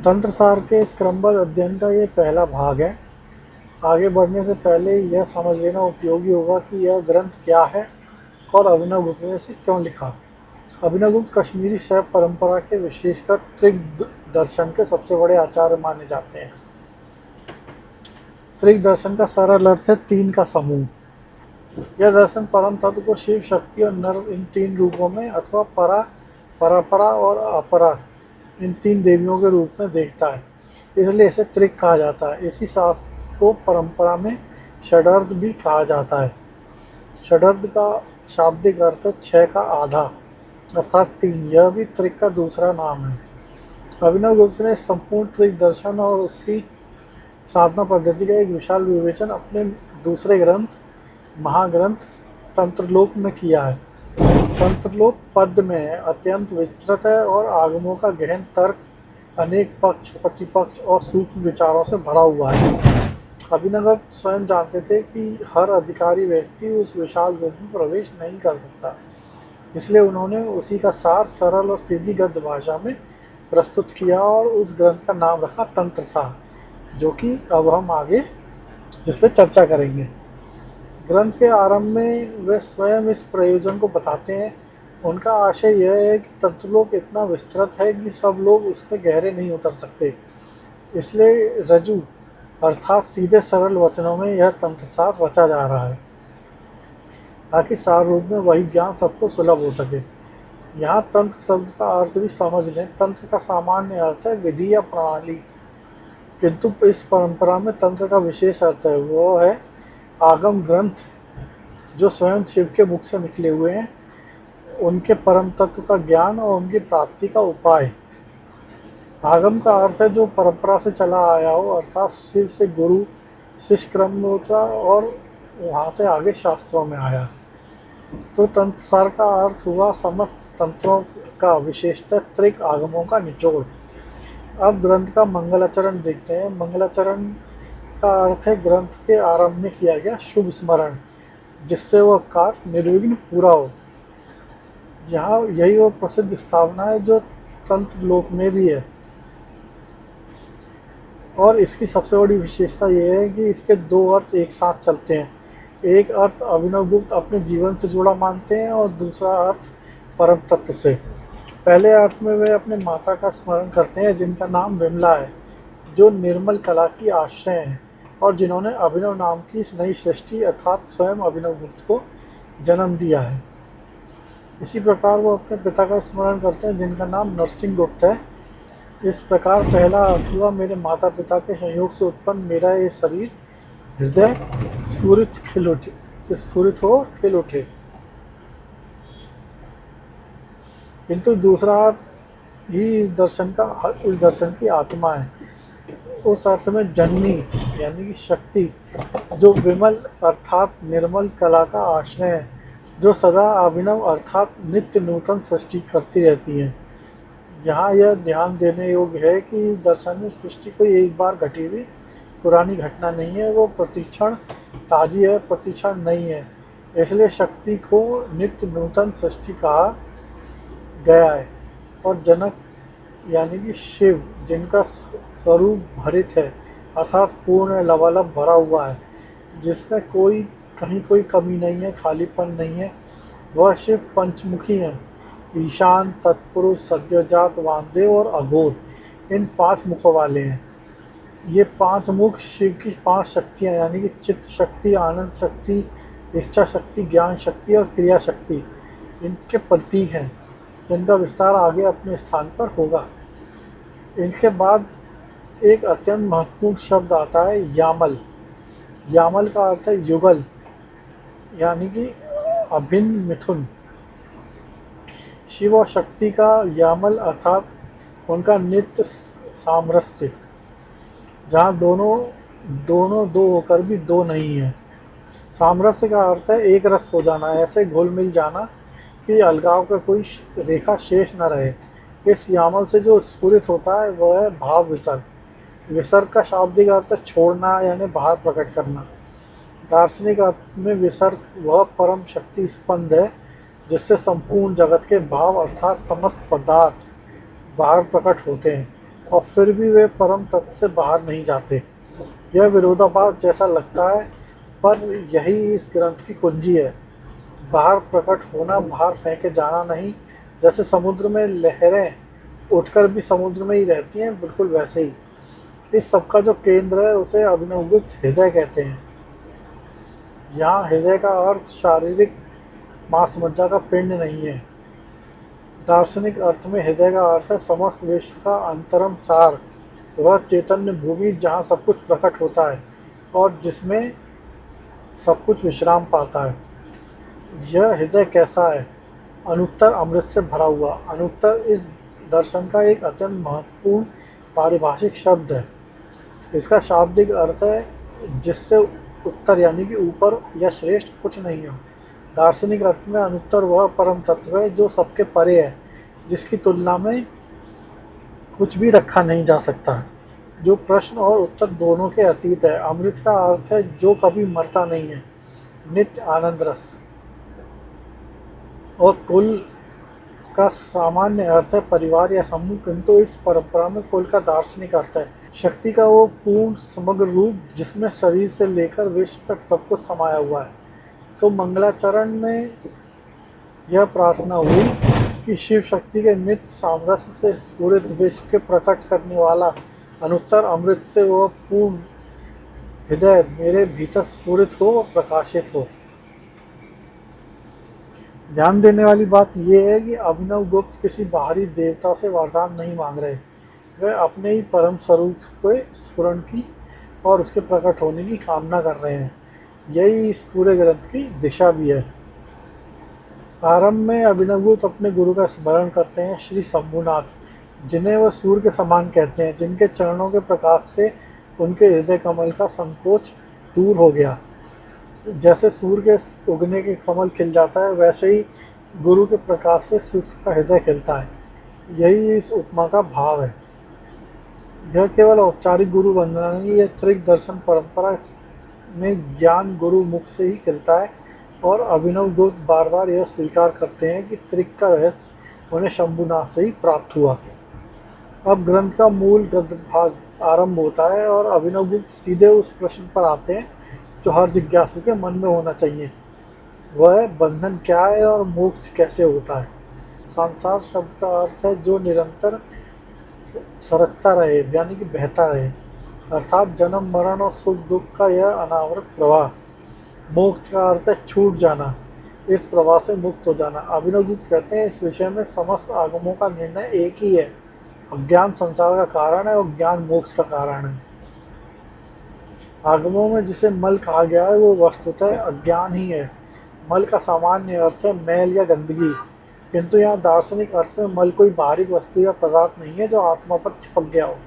तंत्र सार के इस क्रमबद्ध अध्ययन का ये पहला भाग है। आगे बढ़ने से पहले यह समझ लेना उपयोगी होगा कि यह ग्रंथ क्या है और अभिनवगुप्त ने इसे क्यों लिखा। अभिनवगुप्त कश्मीरी शैव परंपरा के विशेषकर त्रिक दर्शन के सबसे बड़े आचार्य माने जाते हैं। त्रिक दर्शन का सरल अर्थ है तीन का समूह। यह दर्शन परम तत्व को शिव, शक्ति और नर इन तीन रूपों में अथवा परा, परापरा और अपरा इन तीन देवियों के रूप में देखता है, इसलिए इसे त्रिक कहा जाता है। इसी शास्त्र को परंपरा में षडर्ध भी कहा जाता है। षडर्ध का शाब्दिक अर्थ है छह का आधा अर्थात तीन। यह भी त्रिक का दूसरा नाम है। अभिनवगुप्त ने संपूर्ण त्रिक दर्शन और उसकी साधना पद्धति का एक विशाल विवेचन अपने दूसरे ग्रंथ महाग्रंथ तंत्रलोक में किया है। तंत्रलोक पद में अत्यंत विस्तृत है और आगमों का गहन तर्क, अनेक पक्ष प्रतिपक्ष और सूक्ष्म विचारों से भरा हुआ है। अभिनवगुप्त स्वयं जानते थे कि हर अधिकारी व्यक्ति उस विशाल ग्रंथ में प्रवेश नहीं कर सकता, इसलिए उन्होंने उसी का सार सरल और सीधी गद्य भाषा में प्रस्तुत किया और उस ग्रंथ का नाम रखा तंत्र सार, जो कि अब हम आगे जिस पर चर्चा करेंगे। ग्रंथ के आरंभ में वे स्वयं इस प्रयोजन को बताते हैं। उनका आशय यह है कि तंत्रलोक इतना विस्तृत है कि सब लोग उसमें गहरे नहीं उतर सकते, इसलिए रजु अर्थात सीधे सरल वचनों में यह तंत्रसार रचा जा रहा है ताकि सार रूप में वही ज्ञान सबको सुलभ हो सके। यहाँ तंत्र शब्द का अर्थ भी समझ लें। तंत्र का सामान्य अर्थ है विधि या प्रणाली, किंतु इस परंपरा में तंत्र का विशेष अर्थ है, वो है आगम ग्रंथ जो स्वयं शिव के मुख से निकले हुए हैं, उनके परम तत्व का ज्ञान और उनकी प्राप्ति का उपाय। आगम का अर्थ है जो परंपरा से चला आया हो, अर्थात शिव से गुरु शिष्य क्रम में उतरा और वहाँ से आगे शास्त्रों में आया। तो तंत्रसार का अर्थ हुआ समस्त तंत्रों का, विशेषतः त्रिक आगमों का निचोड़। अब ग्रंथ का मंगलाचरण देखते हैं। मंगलाचरण का अर्थ है ग्रंथ के आरंभ में किया गया शुभ स्मरण, जिससे वह कार्य निर्विघ्न पूरा हो। यहाँ यही वो प्रसिद्ध स्थापना है जो तंत्र लोक में भी है, और इसकी सबसे बड़ी विशेषता यह है कि इसके दो अर्थ एक साथ चलते हैं। एक अर्थ अभिनवगुप्त अपने जीवन से जुड़ा मानते हैं और दूसरा अर्थ परम तत्व से। पहले अर्थ में वे अपने माता का स्मरण करते हैं जिनका नाम विमला है, जो निर्मल कला की आश्रय हैं और जिन्होंने अभिनव नाम की इस नई सृष्टि अर्थात स्वयं अभिनवगुप्त को जन्म दिया है। इसी प्रकार वो अपने पिता का स्मरण करते हैं जिनका नाम नरसिंहगुप्त है। इस प्रकार पहला अर्थ हुआ मेरे माता पिता के संयोग से उत्पन्न मेरा ये शरीर हृदय स्फुरित हो खिल उठे। किंतु दूसरा अर्थ ही इस दर्शन की आत्मा है। उस अर्थ में जननी यानी कि शक्ति, जो विमल अर्थात निर्मल कला का आश्रय है, जो सदा अभिनव अर्थात नित्य नूतन सृष्टि करती रहती है। यहाँ यह ध्यान देने योग्य है कि इस दर्शन में सृष्टि कोई एक बार घटी हुई पुरानी घटना नहीं है, वो प्रतिक्षण ताजी है, प्रतिक्षण नहीं है। इसलिए शक्ति को नित्य नूतन सृष्टि कहा गया है। और जनक यानी कि शिव, जिनका स्वरूप भरित है अर्थात पूर्ण लबालब भरा हुआ है, जिसमें कहीं कोई कमी नहीं है, खालीपन नहीं है, वह शिव पंचमुखी हैं। ईशान, तत्पुरुष, सद्योजात, वामदेव और अघोर, इन 5 मुखों वाले हैं। ये 5 मुख शिव की 5 शक्तियाँ यानी कि चित्त शक्ति, आनंद शक्ति, इच्छा शक्ति, ज्ञान शक्ति और क्रिया शक्ति, इनके प्रतीक हैं, जिनका विस्तार आगे अपने स्थान पर होगा। इनके बाद एक अत्यंत महत्वपूर्ण शब्द आता है यामल। यामल का अर्थ है युगल यानी कि अभिन्न मिथुन। शिव और शक्ति का यामल अर्थात उनका नित्य सामरस्य, जहाँ दोनों दो होकर भी दो नहीं है। सामरस्य का अर्थ है एक रस हो जाना, ऐसे घुल मिल जाना कि अलगाव का कोई रेखा शेष न रहे। इस यामल से जो स्फुरित होता है वह है भाव विसर्ग। विसर्ग का शाब्दिक अर्थ है छोड़ना यानी बाहर प्रकट करना। दार्शनिक अर्थ में विसर्ग वह परम शक्ति स्पंद है जिससे संपूर्ण जगत के भाव अर्थात समस्त पदार्थ बाहर प्रकट होते हैं। और फिर भी वे परम तत्व से बाहर नहीं जाते। यह विरोधाभास जैसा लगता है, पर यही इस ग्रंथ की कुंजी है। बाहर प्रकट होना, बाहर फेंके जाना नहीं। जैसे समुद्र में लहरें उठकर भी समुद्र में ही रहती हैं, बिल्कुल वैसे ही इस सब का जो केंद्र है उसे अभिनवगुप्त हृदय कहते हैं। यहाँ हृदय का अर्थ शारीरिक मांस मज्जा का पिंड नहीं है। दार्शनिक अर्थ में हृदय का अर्थ है समस्त विश्व का अंतरम सार, वह चैतन्य भूमि जहाँ सब कुछ प्रकट होता है और जिसमें सब कुछ विश्राम पाता है। यह हृदय कैसा है? अनुत्तर अमृत से भरा हुआ। अनुत्तर इस दर्शन का एक अत्यंत महत्वपूर्ण पारिभाषिक शब्द है। इसका शाब्दिक अर्थ है जिससे उत्तर यानी कि ऊपर या श्रेष्ठ कुछ नहीं हो। दार्शनिक अर्थ में अनुत्तर वह परम तत्व है जो सबके परे है, जिसकी तुलना में कुछ भी रखा नहीं जा सकता, जो प्रश्न और उत्तर दोनों के अतीत है। अमृत का अर्थ है जो कभी मरता नहीं है, नित्य आनंद रस। और कुल का सामान्य अर्थ है परिवार या समूह, किंतु इस परंपरा में कुल का दार्शनिक अर्थ है शक्ति का वो पूर्ण समग्र रूप जिसमें शरीर से लेकर विश्व तक सब कुछ समाया हुआ है। तो मंगलाचरण में यह प्रार्थना हुई कि शिव शक्ति के नित्य सामरस्य से पूरे विश्व के प्रकट करने वाला अनुत्तर अमृत से वह पूर्ण हृदय मेरे भीतर स्फुरित हो और प्रकाशित हो। ध्यान देने वाली बात यह है कि अभिनवगुप्त किसी बाहरी देवता से वरदान नहीं मांग रहे, वे अपने ही परम स्वरूप के स्फुरण की और उसके प्रकट होने की कामना कर रहे हैं। यही इस पूरे ग्रंथ की दिशा भी है। आरंभ में अभिनवगुप्त अपने गुरु का स्मरण करते हैं, श्री शंभुनाथ, जिन्हें वह सूर्य के समान कहते हैं, जिनके चरणों के प्रकाश से उनके हृदय कमल का संकोच दूर हो गया। जैसे सूर्य के उगने के कमल खिल जाता है, वैसे ही गुरु के प्रकाश से शिष्य का हृदय खिलता है। यही इस उपमा का भाव है। यह केवल औपचारिक गुरु वंदना नहीं, यह त्रिक दर्शन परंपरा में ज्ञान गुरु मुख से ही खिलता है। और अभिनवगुप्त बार बार यह स्वीकार करते हैं कि त्रिक का रहस्य उन्हें शंभुनाथ से ही प्राप्त हुआ। अब ग्रंथ का मूल गद्य भाग आरंभ होता है और अभिनवगुप्त सीधे उस प्रश्न पर आते हैं जो हर जिज्ञासु के मन में होना चाहिए। वह है बंधन क्या है और मोक्ष कैसे होता है। संसार शब्द का अर्थ है जो निरंतर सरकता रहे, यानी कि बहता रहे, अर्थात जन्म मरण और सुख दुख का यह अनावरत प्रवाह। मोक्ष का अर्थ है छूट जाना, इस प्रवाह से मुक्त हो जाना। अभिनवगुप्त कहते हैं इस विषय में समस्त आगमों का निर्णय एक ही है, अज्ञान संसार का कारण है और ज्ञान मोक्ष का कारण है। आगमों में जिसे मल कहा गया है वो वस्तुतः अज्ञान ही है। मल का सामान्य अर्थ है मैल या गंदगी, किंतु यहाँ दार्शनिक अर्थ में मल कोई बाहरी वस्तु या पदार्थ नहीं है जो आत्मा पर चिपक गया हो।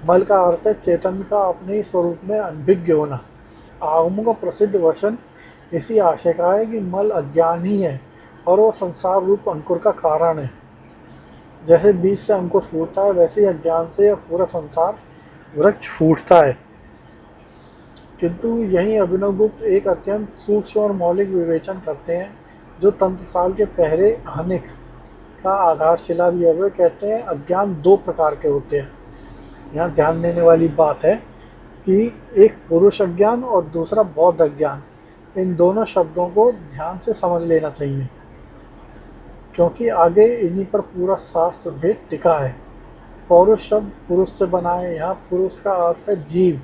मल का अर्थ है चेतन का अपने ही स्वरूप में अनभिज्ञ होना। आगमों का प्रसिद्ध वचन इसी आशय का है कि मल अज्ञान ही है और वो संसार रूप अंकुर का कारण है। जैसे बीज से अंकुर फूटता है, वैसे ही अज्ञान से यह पूरा संसार वृक्ष फूटता है। किंतु यही अभिनवगुप्त एक अत्यंत सूक्ष्म और मौलिक विवेचन करते हैं जो तंत्रसाल के पहले अहनिक का आधारशिला भी है। वे कहते हैं अज्ञान दो प्रकार के होते हैं। यहाँ ध्यान देने वाली बात है कि एक पुरुष अज्ञान और दूसरा बौद्ध अज्ञान। इन दोनों शब्दों को ध्यान से समझ लेना चाहिए, क्योंकि आगे इन्हीं पर पूरा शास्त्र भेद टिका है। पौरुष शब्द पुरुष से बना है। यहाँ पुरुष का अर्थ है जीव,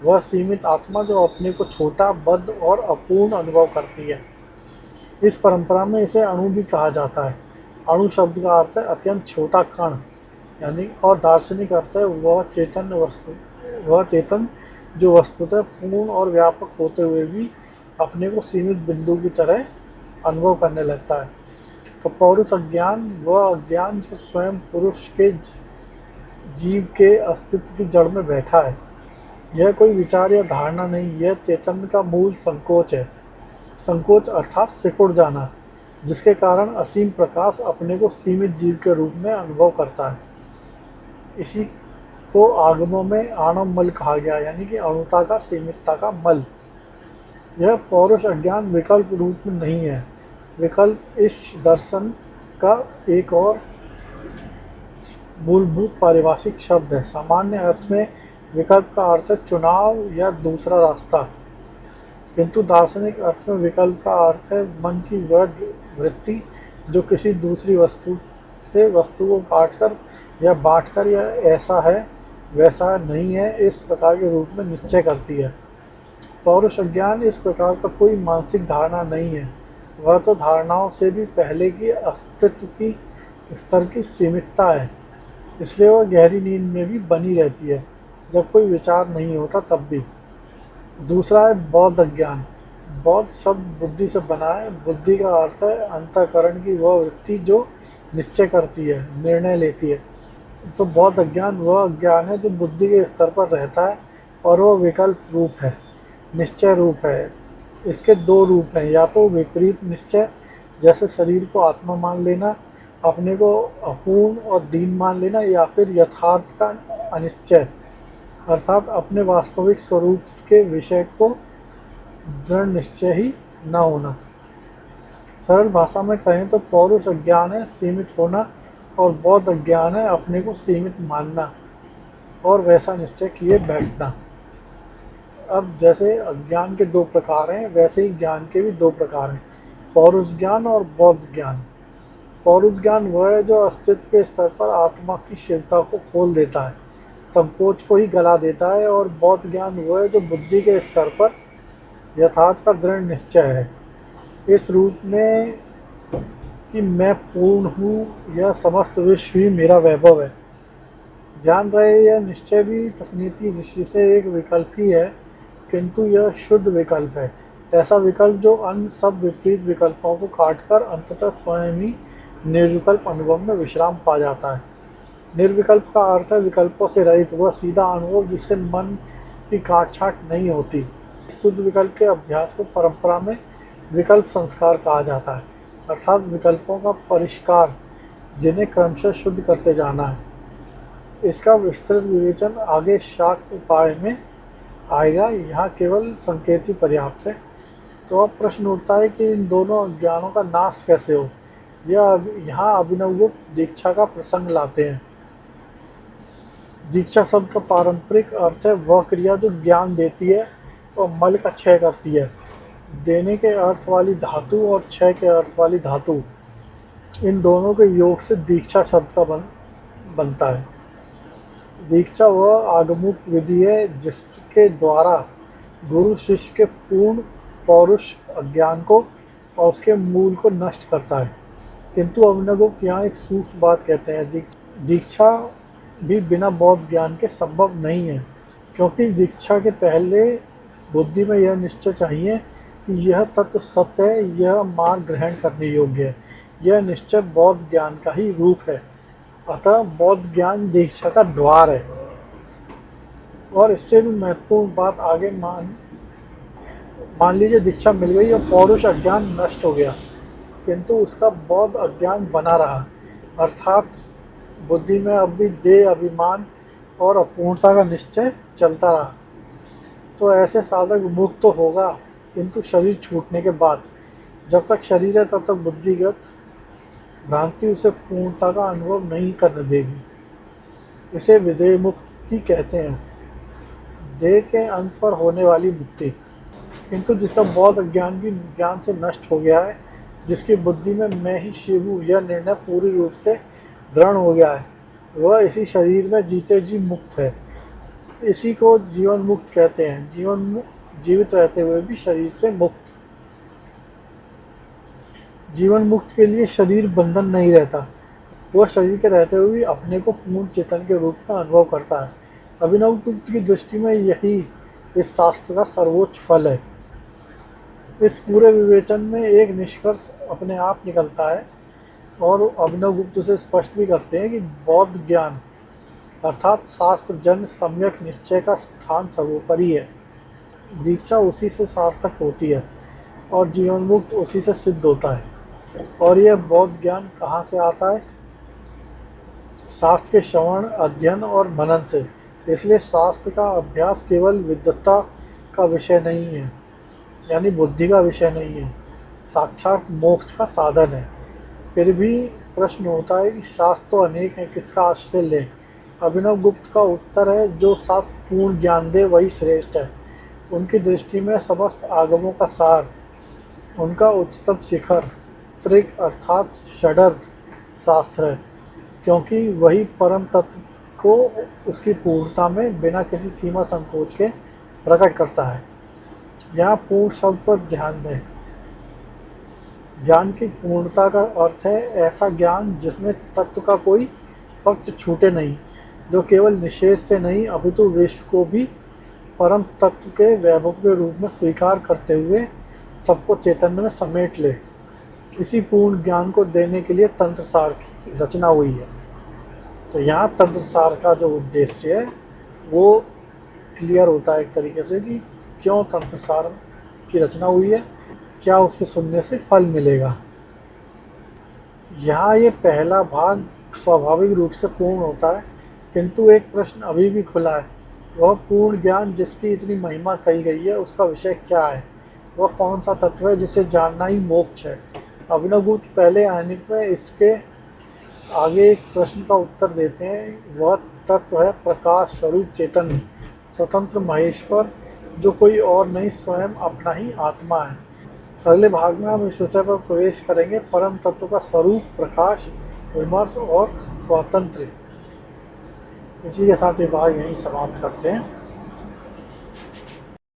वह सीमित आत्मा जो अपने को छोटा, बद्ध और अपूर्ण अनुभव करती है। इस परंपरा में इसे अणु भी कहा जाता है। अणु शब्द का अर्थ है अत्यंत छोटा कण, यानी और दार्शनिक अर्थ है वह चेतन जो वस्तुतः पूर्ण और व्यापक होते हुए भी अपने को सीमित बिंदु की तरह अनुभव करने लगता है। तो पौरुष अज्ञान वह अज्ञान जो स्वयं पुरुष के जीव के अस्तित्व की जड़ में बैठा है। यह कोई विचार या धारणा नहीं, यह चेतन का मूल संकोच है। संकोच अर्थात सिकुड़ जाना, जिसके कारण असीम प्रकाश अपने को सीमित जीव के रूप में अनुभव करता है। इसी को आगमों में आणव मल कहा गया, यानी कि अणुता का, सीमितता का मल। यह पौरुष अज्ञान विकल्प रूप में नहीं है। विकल्प इस दर्शन का एक और मूलभूत पारिभाषिक शब्द है। सामान्य अर्थ में विकल्प का अर्थ है चुनाव या दूसरा रास्ता, किंतु दार्शनिक अर्थ में विकल्प का अर्थ है मन की वह वृत्ति जो किसी दूसरी वस्तु से वस्तु को काटकर या बांटकर या ऐसा है वैसा नहीं है इस प्रकार के रूप में निश्चय करती है। पौरुष अज्ञान इस प्रकार का कोई मानसिक धारणा नहीं है, वह तो धारणाओं से भी पहले की अस्तित्व की स्तर की सीमितता है, इसलिए वह गहरी नींद में भी बनी रहती है जब कोई विचार नहीं होता तब भी। दूसरा है बौद्ध अज्ञान। बौद्ध शब्द बुद्धि से बना है। बुद्धि का अर्थ है अंतःकरण की वह वृत्ति जो निश्चय करती है, निर्णय लेती है। तो बौद्ध अज्ञान वह अज्ञान है जो बुद्धि के स्तर पर रहता है और वह विकल्प रूप है, निश्चय रूप है। इसके दो रूप हैं, या तो विपरीत निश्चय जैसे शरीर को आत्मा मान लेना, अपने को अपूर्ण और दीन मान लेना, या फिर यथार्थ का अनिश्चय अर्थात अपने वास्तविक स्वरूप के विषय को दृढ़ निश्चय ही न होना। सरल भाषा में कहें तो पौरुष अज्ञान है सीमित होना और बौद्ध अज्ञान है अपने को सीमित मानना और वैसा निश्चय किए बैठना। अब जैसे अज्ञान के दो प्रकार हैं वैसे ही ज्ञान के भी दो प्रकार हैं, पौरुष ज्ञान और बौद्ध ज्ञान। पौरुष ज्ञान वह है जो अस्तित्व के स्तर पर आत्मा की शिवता को खोल देता है, संकोच को ही गला देता है, और बौद्ध ज्ञान वह है जो बुद्धि के स्तर पर यथार्थ का दृढ़ निश्चय है, इस रूप में कि मैं पूर्ण हूँ, यह समस्त विश्व ही मेरा वैभव है। ध्यान रहे यह निश्चय भी तकनीकी दृष्टि से एक विकल्प ही है, किंतु यह शुद्ध विकल्प है, ऐसा विकल्प जो अन्य सब विपरीत विकल्पों को काटकर अंततः स्वयं ही निर्विकल्प अनुभव में विश्राम पा जाता है। निर्विकल्प का अर्थ है विकल्पों से रहित वह सीधा अनुभव जिससे मन की काटछाट नहीं होती। शुद्ध विकल्प के अभ्यास को परंपरा में विकल्प संस्कार कहा जाता है, अर्थात विकल्पों का परिष्कार जिन्हें क्रमशः शुद्ध करते जाना है। इसका विस्तृत विवेचन आगे शाक्य उपाय में आएगा, यहाँ केवल संकेत ही पर्याप्त है। तो अब प्रश्न उठता है कि इन दोनों अज्ञानों का नाश कैसे हो। यह यहाँ अभिनवगुप्त दीक्षा का प्रसंग लाते हैं। दीक्षा शब्द का पारंपरिक अर्थ है वह क्रिया जो ज्ञान देती है और मल का क्षय करती है। देने के अर्थ वाली धातु और क्षय के अर्थ वाली धातु, इन दोनों के योग से दीक्षा शब्द का बनता है। दीक्षा वह आगमुक्त विधि है जिसके द्वारा गुरु शिष्य के पूर्ण पौरुष अज्ञान को और उसके मूल को नष्ट करता है। किंतु अभिनवगुप्त यहाँ एक सूक्ष्म बात कहते हैं, दीक्षा भी बिना बौद्ध ज्ञान के संभव नहीं है, क्योंकि दीक्षा के पहले बुद्धि में यह निश्चय चाहिए कि यह तत्व सत्य है, यह मार्ग ग्रहण करने योग्य है। यह निश्चय बौद्ध ज्ञान का ही रूप है। अतः बौद्ध ज्ञान दीक्षा का द्वार है। और इससे भी महत्वपूर्ण बात आगे मान लीजिए दीक्षा मिल गई और पौरुष अज्ञान नष्ट हो गया, किंतु उसका बौद्ध अज्ञान बना रहा, अर्थात बुद्धि में अब भी देह अभिमान और अपूर्णता का निश्चय चलता रहा। तो ऐसे साधक मुक्त तो होगा, किंतु शरीर छूटने के बाद। जब तक शरीर है तब तक बुद्धिगत भ्रांति उसे पूर्णता का अनुभव नहीं करने देगी। इसे विदेह मुक्ति कहते हैं, देह के अंत पर होने वाली मुक्ति। किंतु जिसका बौद्ध अज्ञान भी ज्ञान से नष्ट हो गया है, जिसकी बुद्धि में मैं ही शिव हूँ यह निर्णय पूरी रूप से दृढ़ हो गया है, वह इसी शरीर में जीते जी मुक्त है। इसी को जीवन मुक्त कहते हैं, जीवित रहते हुए भी शरीर से मुक्त। जीवन मुक्त के लिए शरीर बंधन नहीं रहता, वह शरीर के रहते हुए भी अपने को पूर्ण चेतन के रूप में अनुभव करता है। अभिनवगुप्त की दृष्टि में यही इस शास्त्र का सर्वोच्च फल है। इस पूरे विवेचन में एक निष्कर्ष अपने आप निकलता है और अभिनवगुप्त से स्पष्ट भी करते हैं कि बौद्ध ज्ञान अर्थात शास्त्र जन सम्यक निश्चय का स्थान सर्वोपरि है। दीक्षा उसी से सार्थक होती है और जीवन मुक्त उसी से सिद्ध होता है। और यह बौद्ध ज्ञान कहाँ से आता है? शास्त्र के श्रवण, अध्ययन और मनन से। इसलिए शास्त्र का अभ्यास केवल विद्वत्ता का विषय नहीं है, यानी बुद्धि का विषय नहीं है, साक्षात मोक्ष का साधन है। फिर भी प्रश्न होता है कि शास्त्र तो अनेक हैं, किसका आश्रय लें। अभिनव गुप्त का उत्तर है, जो शास्त्र पूर्ण ज्ञान दे वही श्रेष्ठ है। उनकी दृष्टि में समस्त आगमों का सार, उनका उच्चतम शिखर त्रिक अर्थात षडर्थ शास्त्र है, क्योंकि वही परम तत्व को उसकी पूर्णता में बिना किसी सीमा संकोच के प्रकट करता है। यहाँ पूर्ण शब्द पर ध्यान दें। ज्ञान की पूर्णता का अर्थ है ऐसा ज्ञान जिसमें तत्व का कोई पक्ष छूटे नहीं, जो केवल निषेध से नहीं अपितु विश्व को भी परम तत्व के वैभव के रूप में स्वीकार करते हुए सबको चैतन्य में समेट ले। इसी पूर्ण ज्ञान को देने के लिए तंत्रसार की रचना हुई है। तो यहाँ तंत्रसार का जो उद्देश्य है वो क्लियर होता है एक तरीके से कि क्यों तंत्रसार की रचना हुई है, क्या उसके सुनने से फल मिलेगा। यहाँ ये पहला भाग स्वाभाविक रूप से पूर्ण होता है, किंतु एक प्रश्न अभी भी खुला है। वह पूर्ण ज्ञान जिसकी इतनी महिमा कही गई है, उसका विषय क्या है? वह कौन सा तत्व है जिसे जानना ही मोक्ष है? अभिनवगुप्त पहले आने में इसके आगे एक प्रश्न का उत्तर देते हैं। वह तत्व है प्रकाश स्वरूप चैतन्य, स्वतंत्र महेश्वर, जो कोई और नहीं स्वयं अपना ही आत्मा है। अगले भाग में हम इस विषय पर प्रवेश करेंगे, परम तत्व का स्वरूप, प्रकाश, विमर्श और स्वातंत्र्य। इसी के साथ ये भाग यहीं समाप्त करते हैं।